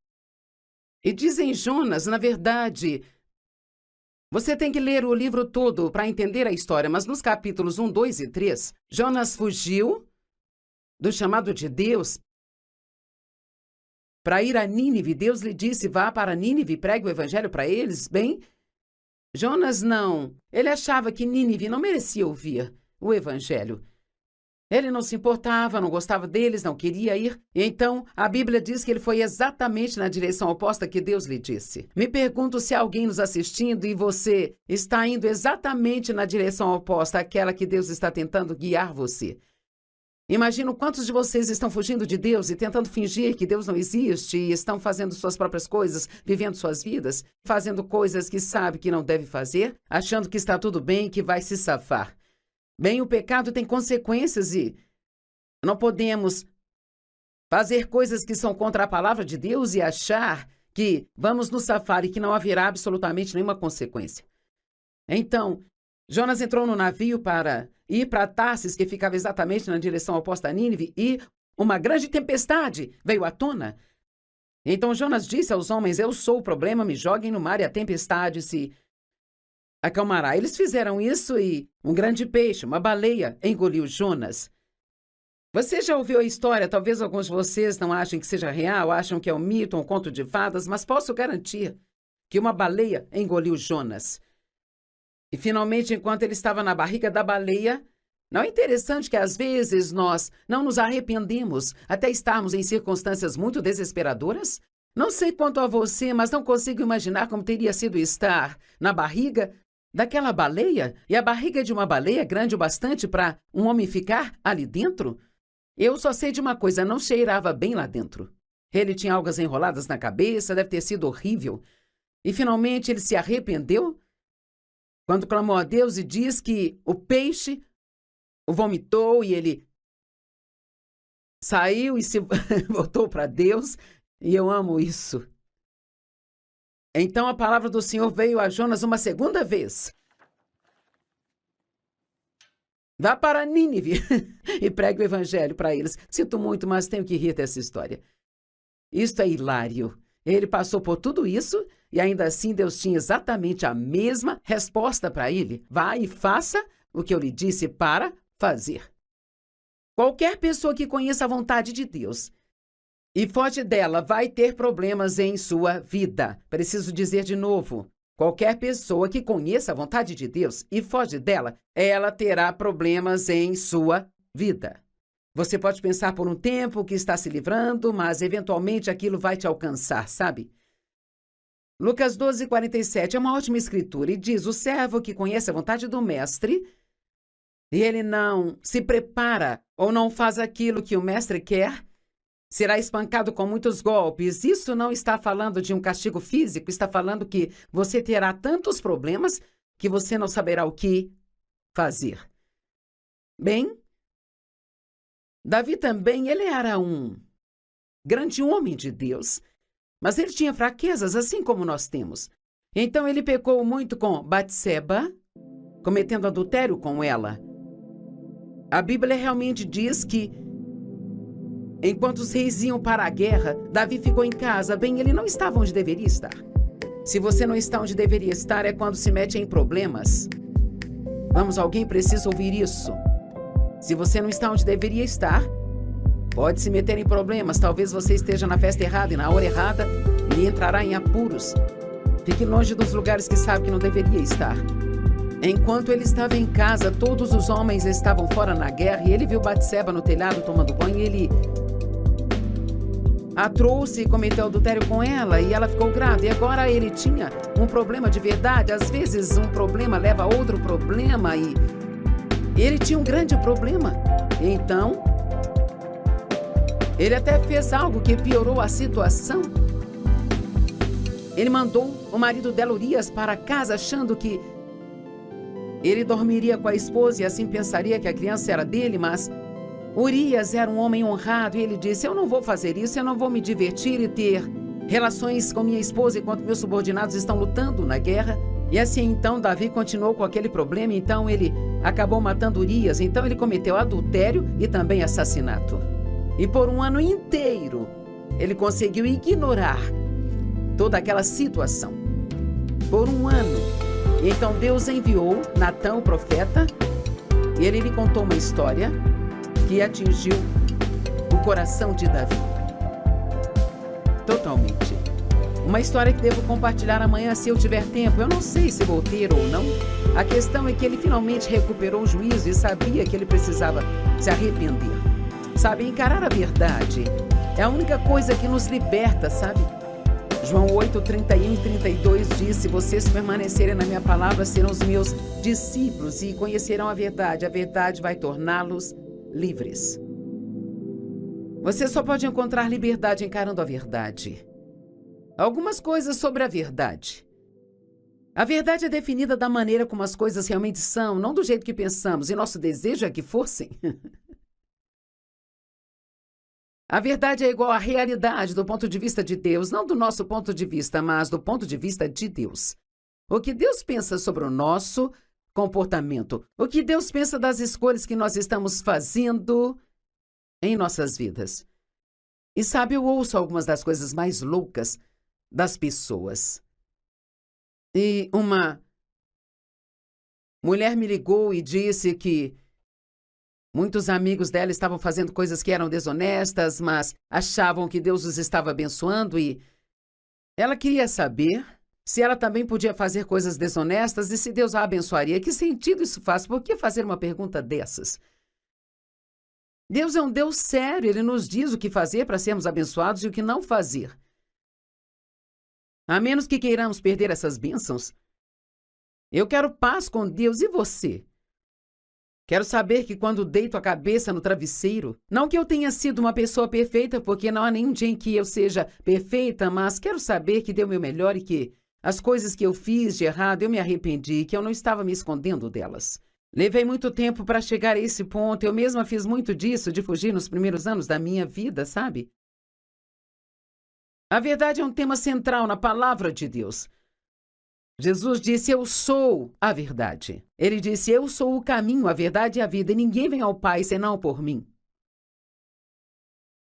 E dizem Jonas, na verdade, você tem que ler o livro todo para entender a história, mas nos capítulos 1, 2 e 3, Jonas fugiu do chamado de Deus para ir a Nínive. Deus lhe disse, vá para Nínive e pregue o evangelho para eles. Bem, Jonas não. Ele achava que Nínive não merecia ouvir o evangelho. Ele não se importava, não gostava deles, não queria ir. E então, a Bíblia diz que ele foi exatamente na direção oposta que Deus lhe disse. Me pergunto se há alguém nos assistindo e você está indo exatamente na direção oposta àquela que Deus está tentando guiar você. Imagino quantos de vocês estão fugindo de Deus e tentando fingir que Deus não existe e estão fazendo suas próprias coisas, vivendo suas vidas, fazendo coisas que sabe que não deve fazer, achando que está tudo bem, que vai se safar. Bem, o pecado tem consequências e não podemos fazer coisas que são contra a palavra de Deus e achar que vamos nos safar e que não haverá absolutamente nenhuma consequência. Então, Jonas entrou no navio para ir para Tarsis, que ficava exatamente na direção oposta a Nínive, e uma grande tempestade veio à tona. Então Jonas disse aos homens, eu sou o problema, me joguem no mar e a tempestade se acalmará. Eles fizeram isso e um grande peixe, uma baleia, engoliu Jonas. Você já ouviu a história? Talvez alguns de vocês não achem que seja real, acham que é um mito, um conto de fadas, mas posso garantir que uma baleia engoliu Jonas. E finalmente, enquanto ele estava na barriga da baleia, não é interessante que às vezes nós não nos arrependemos até estarmos em circunstâncias muito desesperadoras? Não sei quanto a você, mas não consigo imaginar como teria sido estar na barriga daquela baleia, e a barriga de uma baleia é grande o bastante para um homem ficar ali dentro? Eu só sei de uma coisa, não cheirava bem lá dentro. Ele tinha algas enroladas na cabeça, deve ter sido horrível. E finalmente ele se arrependeu quando clamou a Deus e diz que o peixe o vomitou e ele saiu e se voltou para Deus. E eu amo isso. Então a palavra do Senhor veio a Jonas uma segunda vez. Vá para Nínive e pregue o evangelho para eles. Sinto muito, mas tenho que rir dessa história. Isto é hilário. Ele passou por tudo isso e ainda assim Deus tinha exatamente a mesma resposta para ele. Vá e faça o que eu lhe disse para fazer. Qualquer pessoa que conheça a vontade de Deus e foge dela vai ter problemas em sua vida. Preciso dizer de novo. Qualquer pessoa que conheça a vontade de Deus e foge dela, ela terá problemas em sua vida. Você pode pensar por um tempo que está se livrando, mas eventualmente aquilo vai te alcançar, sabe? Lucas 12:47 é uma ótima escritura e diz: o servo que conhece a vontade do mestre e ele não se prepara ou não faz aquilo que o mestre quer, será espancado com muitos golpes. Isso não está falando de um castigo físico, está falando que você terá tantos problemas que você não saberá o que fazer. Bem, Davi também, ele era um grande homem de Deus, mas ele tinha fraquezas, assim como nós temos. Então ele pecou muito com Batseba, cometendo adultério com ela. A Bíblia realmente diz que, enquanto os reis iam para a guerra, Davi ficou em casa. Bem, ele não estava onde deveria estar. Se você não está onde deveria estar, é quando se mete em problemas. Vamos, alguém precisa ouvir isso. Se você não está onde deveria estar, pode se meter em problemas. Talvez você esteja na festa errada e na hora errada e entrará em apuros. Fique longe dos lugares que sabe que não deveria estar. Enquanto ele estava em casa, todos os homens estavam fora na guerra e ele viu Batseba no telhado tomando banho e ele a trouxe e cometeu adultério com ela e ela ficou grávida. E agora ele tinha um problema de verdade. Às vezes um problema leva a outro problema e ele tinha um grande problema. Então, ele até fez algo que piorou a situação. Ele mandou o marido dela, Urias, para casa achando que ele dormiria com a esposa e assim pensaria que a criança era dele, mas Urias era um homem honrado e ele disse: eu não vou fazer isso, eu não vou me divertir e ter relações com minha esposa enquanto meus subordinados estão lutando na guerra. E assim então Davi continuou com aquele problema, então ele acabou matando Urias, então ele cometeu adultério e também assassinato. E por um ano inteiro ele conseguiu ignorar toda aquela situação. Por um ano. Então Deus enviou Natã, o profeta, e ele lhe contou uma história que atingiu o coração de Davi. Totalmente. Uma história que devo compartilhar amanhã se eu tiver tempo. Eu não sei se vou ter ou não. A questão é que ele finalmente recuperou o juízo e sabia que ele precisava se arrepender. Sabe, encarar a verdade é a única coisa que nos liberta, sabe? João 8:31 e 32 diz: se vocês permanecerem na minha palavra, serão os meus discípulos e conhecerão a verdade vai torná-los livres. Você só pode encontrar liberdade encarando a verdade. Algumas coisas sobre a verdade. A verdade é definida da maneira como as coisas realmente são, não do jeito que pensamos, e nosso desejo é que fossem. A verdade é igual à realidade do ponto de vista de Deus, não do nosso ponto de vista, mas do ponto de vista de Deus. O que Deus pensa sobre o nosso comportamento, o que Deus pensa das escolhas que nós estamos fazendo em nossas vidas. E sabe, eu ouço algumas das coisas mais loucas das pessoas. E uma mulher me ligou e disse que muitos amigos dela estavam fazendo coisas que eram desonestas, mas achavam que Deus os estava abençoando e ela queria saber se ela também podia fazer coisas desonestas e se Deus a abençoaria. Que sentido isso faz? Por que fazer uma pergunta dessas? Deus é um Deus sério, Ele nos diz o que fazer para sermos abençoados e o que não fazer. A menos que queiramos perder essas bênçãos. Eu quero paz com Deus e você. Quero saber que quando deito a cabeça no travesseiro, não que eu tenha sido uma pessoa perfeita, porque não há nenhum dia em que eu seja perfeita, mas quero saber que dei o meu melhor e que as coisas que eu fiz de errado eu me arrependi e que eu não estava me escondendo delas. Levei muito tempo para chegar a esse ponto, eu mesma fiz muito disso, de fugir nos primeiros anos da minha vida, sabe? A verdade é um tema central na palavra de Deus. Jesus disse, eu sou a verdade. Ele disse, eu sou o caminho, a verdade e a vida, e ninguém vem ao Pai senão por mim.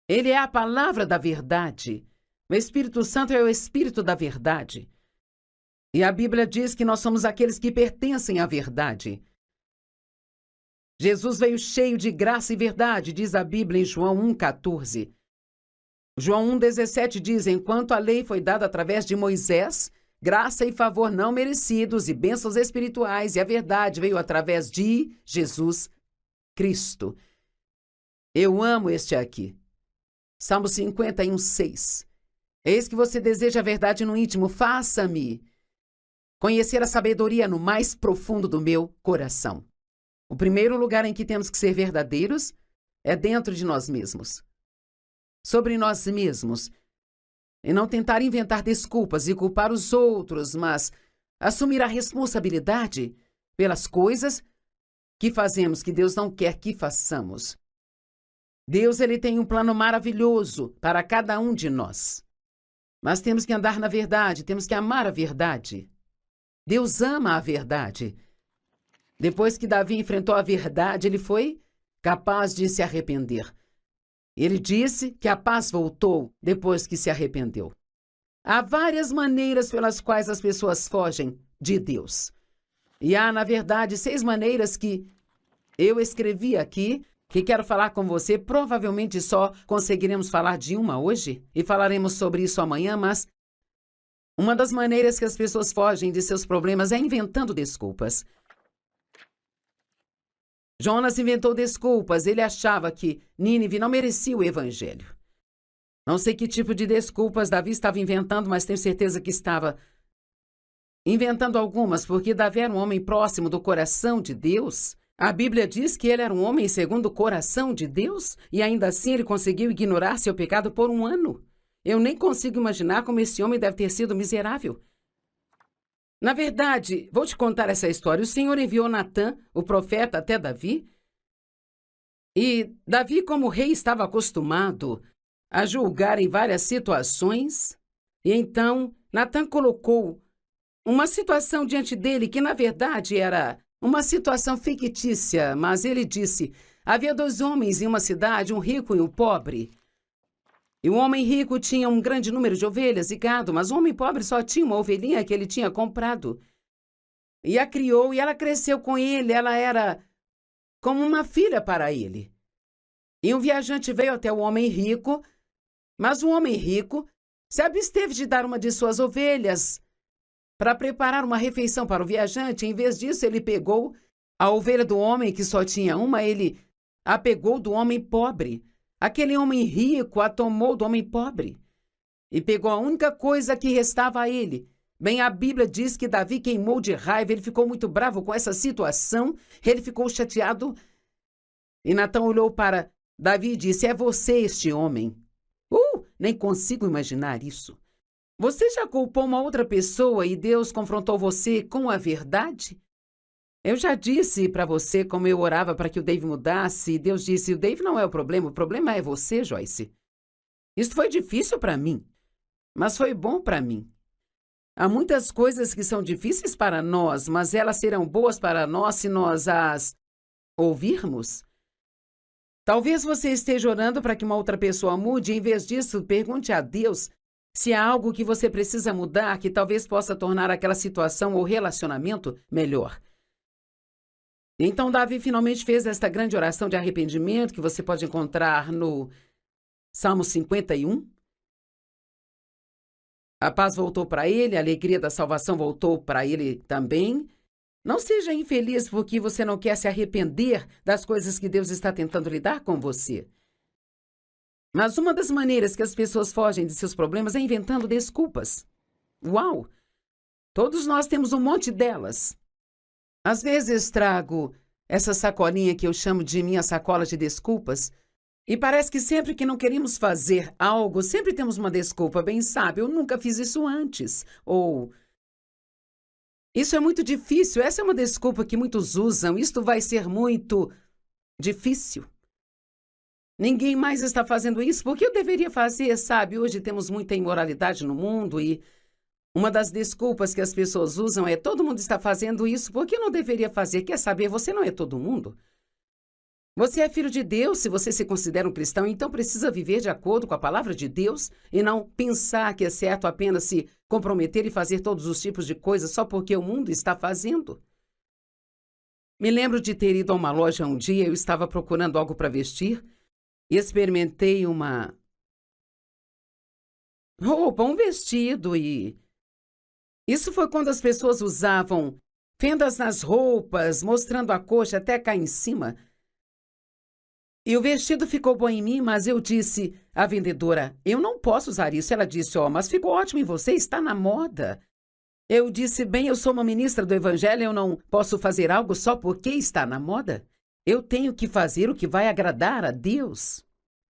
Ele é a palavra da verdade. O Espírito Santo é o Espírito da verdade. E a Bíblia diz que nós somos aqueles que pertencem à verdade. Jesus veio cheio de graça e verdade, diz a Bíblia em João 1,14. João 1,17 diz, enquanto a lei foi dada através de Moisés, graça e favor não merecidos e bênçãos espirituais, e a verdade veio através de Jesus Cristo. Eu amo este aqui. Salmo 51,6. Eis que você deseja a verdade no íntimo, faça-me conhecer a sabedoria no mais profundo do meu coração. O primeiro lugar em que temos que ser verdadeiros é dentro de nós mesmos. Sobre nós mesmos. E não tentar inventar desculpas e culpar os outros, mas assumir a responsabilidade pelas coisas que fazemos que Deus não quer que façamos. Deus, ele tem um plano maravilhoso para cada um de nós. Mas temos que andar na verdade, temos que amar a verdade. Deus ama a verdade. Depois que Davi enfrentou a verdade, ele foi capaz de se arrepender. Ele disse que a paz voltou depois que se arrependeu. Há várias maneiras pelas quais as pessoas fogem de Deus. E há, na verdade, 6 maneiras que eu escrevi aqui, que quero falar com você. Provavelmente só conseguiremos falar de uma hoje, e falaremos sobre isso amanhã, mas uma das maneiras que as pessoas fogem de seus problemas é inventando desculpas. Jonas inventou desculpas. Ele achava que Nínive não merecia o evangelho. Não sei que tipo de desculpas Davi estava inventando, mas tenho certeza que estava inventando algumas, porque Davi era um homem próximo do coração de Deus. A Bíblia diz que ele era um homem segundo o coração de Deus, e ainda assim ele conseguiu ignorar seu pecado por 1 ano. Eu nem consigo imaginar como esse homem deve ter sido miserável. Na verdade, vou te contar essa história. O Senhor enviou Natã, o profeta, até Davi. E Davi, como rei, estava acostumado a julgar em várias situações. E então, Natã colocou uma situação diante dele que, na verdade, era uma situação fictícia. Mas ele disse, havia 2 homens em uma cidade, um rico e um pobre. E o homem rico tinha um grande número de ovelhas e gado, mas o homem pobre só tinha uma ovelhinha que ele tinha comprado. E a criou, e ela cresceu com ele, ela era como uma filha para ele. E um viajante veio até o homem rico, mas o homem rico se absteve de dar uma de suas ovelhas para preparar uma refeição para o viajante. Em vez disso, ele pegou a ovelha do homem que só tinha uma, ele a pegou do homem pobre. Aquele homem rico a tomou do homem pobre e pegou a única coisa que restava a ele. Bem, a Bíblia diz que Davi queimou de raiva, ele ficou muito bravo com essa situação, ele ficou chateado. E Natã olhou para Davi e disse, é você este homem. Nem consigo imaginar isso. Você já culpou uma outra pessoa e Deus confrontou você com a verdade? Eu já disse para você como eu orava para que o Dave mudasse, e Deus disse, o Dave não é o problema é você, Joyce. Isso foi difícil para mim, mas foi bom para mim. Há muitas coisas que são difíceis para nós, mas elas serão boas para nós se nós as ouvirmos. Talvez você esteja orando para que uma outra pessoa mude, e em vez disso, pergunte a Deus se há algo que você precisa mudar que talvez possa tornar aquela situação ou relacionamento melhor. Então, Davi finalmente fez esta grande oração de arrependimento que você pode encontrar no Salmo 51. A paz voltou para ele, a alegria da salvação voltou para ele também. Não seja infeliz porque você não quer se arrepender das coisas que Deus está tentando lidar com você. Mas uma das maneiras que as pessoas fogem de seus problemas é inventando desculpas. Uau! Todos nós temos um monte delas. Às vezes trago essa sacolinha que eu chamo de minha sacola de desculpas, e parece que sempre que não queremos fazer algo, sempre temos uma desculpa. Bem, sabe, eu nunca fiz isso antes. Ou, isso é muito difícil, essa é uma desculpa que muitos usam, isto vai ser muito difícil. Ninguém mais está fazendo isso, porque eu deveria fazer, sabe? Hoje temos muita imoralidade no mundo e Uma das desculpas que as pessoas usam é: todo mundo está fazendo isso, por que eu não deveria fazer? Quer saber? Você não é todo mundo. Você é filho de Deus, se você se considera um cristão, então precisa viver de acordo com a palavra de Deus e não pensar que é certo apenas se comprometer e fazer todos os tipos de coisas só porque o mundo está fazendo. Me lembro de ter ido a uma loja um dia, eu estava procurando algo para vestir e experimentei uma roupa, um vestido, e isso foi quando as pessoas usavam fendas nas roupas, mostrando a coxa até cá em cima. E o vestido ficou bom em mim, mas eu disse à vendedora: eu não posso usar isso. Ela disse: mas ficou ótimo em você, está na moda. Eu disse: bem, eu sou uma ministra do Evangelho, eu não posso fazer algo só porque está na moda. Eu tenho que fazer o que vai agradar a Deus.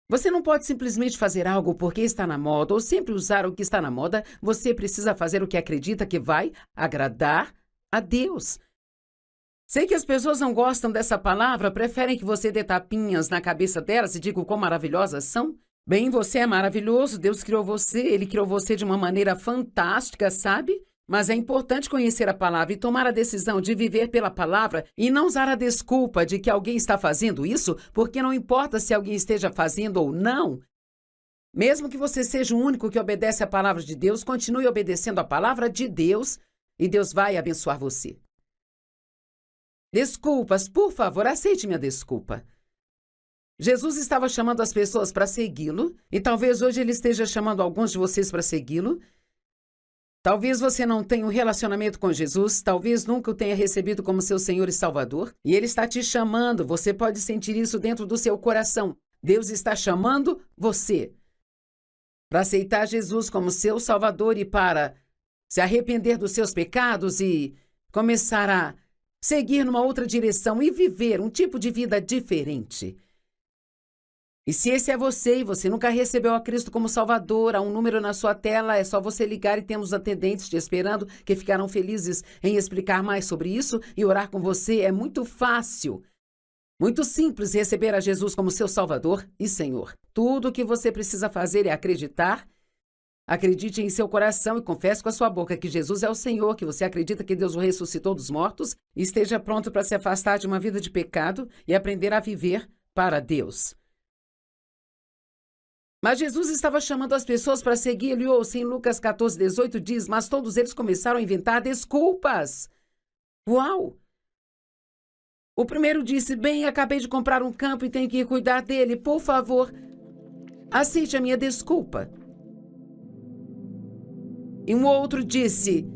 Você não pode simplesmente fazer algo porque está na moda ou sempre usar o que está na moda. Você precisa fazer o que acredita que vai agradar a Deus. Sei que as pessoas não gostam dessa palavra, preferem que você dê tapinhas na cabeça delas e diga o quão maravilhosas são. Bem, você é maravilhoso, Deus criou você, Ele criou você de uma maneira fantástica, sabe? Mas é importante conhecer a palavra e tomar a decisão de viver pela palavra e não usar a desculpa de que alguém está fazendo isso, porque não importa se alguém esteja fazendo ou não. Mesmo que você seja o único que obedece à palavra de Deus, continue obedecendo a palavra de Deus e Deus vai abençoar você. Desculpas, por favor, aceite minha desculpa. Jesus estava chamando as pessoas para segui-lo e talvez hoje ele esteja chamando alguns de vocês para segui-lo. Talvez você não tenha um relacionamento com Jesus, talvez nunca o tenha recebido como seu Senhor e Salvador, e Ele está te chamando, você pode sentir isso dentro do seu coração. Deus está chamando você para aceitar Jesus como seu Salvador e para se arrepender dos seus pecados e começar a seguir numa outra direção e viver um tipo de vida diferente. E se esse é você e você nunca recebeu a Cristo como Salvador, há um número na sua tela, é só você ligar e temos atendentes te esperando que ficarão felizes em explicar mais sobre isso e orar com você. É muito fácil, muito simples receber a Jesus como seu Salvador e Senhor. Tudo o que você precisa fazer é acreditar. Acredite em seu coração e confesse com a sua boca que Jesus é o Senhor, que você acredita que Deus o ressuscitou dos mortos e esteja pronto para se afastar de uma vida de pecado e aprender a viver para Deus. Mas Jesus estava chamando as pessoas para segui-lo e ouça, em Lucas 14:18 diz: mas todos eles começaram a inventar desculpas. Uau! O primeiro disse: bem, acabei de comprar um campo e tenho que cuidar dele, por favor, aceite a minha desculpa. E um outro disse: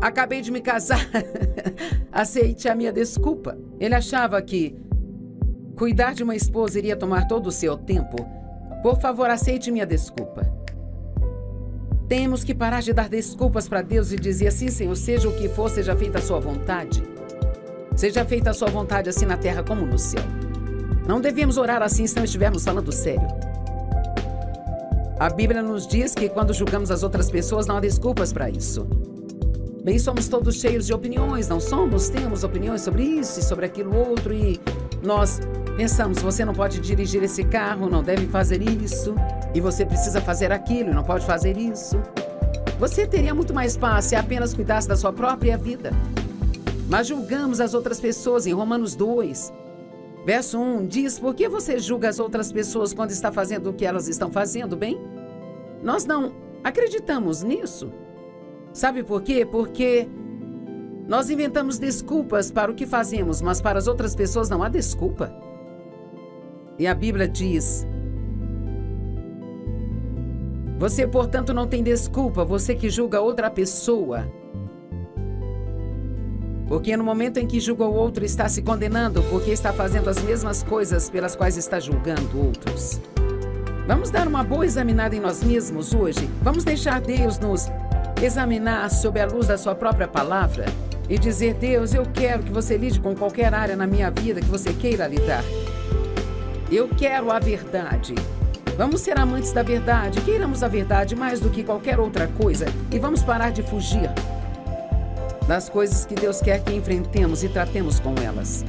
acabei de me casar, aceite a minha desculpa. Ele achava que cuidar de uma esposa iria tomar todo o seu tempo. Por favor, aceite minha desculpa. Temos que parar de dar desculpas para Deus e dizer assim: Senhor, seja o que for, seja feita a sua vontade. Seja feita a sua vontade assim na terra como no céu. Não devemos orar assim se não estivermos falando sério. A Bíblia nos diz que quando julgamos as outras pessoas, não há desculpas para isso. Bem, somos todos cheios de opiniões, não somos? Temos opiniões sobre isso e sobre aquilo outro e nós pensamos: você não pode dirigir esse carro, não deve fazer isso, e você precisa fazer aquilo, não pode fazer isso. Você teria muito mais paz se apenas cuidasse da sua própria vida. Mas julgamos as outras pessoas. Em Romanos 2, verso 1, diz: por que você julga as outras pessoas quando está fazendo o que elas estão fazendo, bem? Nós não acreditamos nisso. Sabe por quê? Porque nós inventamos desculpas para o que fazemos, mas para as outras pessoas não há desculpa. E a Bíblia diz: você, portanto, não tem desculpa, você que julga outra pessoa. Porque no momento em que julga o outro, está se condenando, porque está fazendo as mesmas coisas pelas quais está julgando outros. Vamos dar uma boa examinada em nós mesmos hoje. Vamos deixar Deus nos examinar sob a luz da sua própria palavra e dizer: Deus, eu quero que você lide com qualquer área na minha vida que você queira lidar. Eu quero a verdade. Vamos ser amantes da verdade, queiramos a verdade mais do que qualquer outra coisa e vamos parar de fugir das coisas que Deus quer que enfrentemos e tratemos com elas.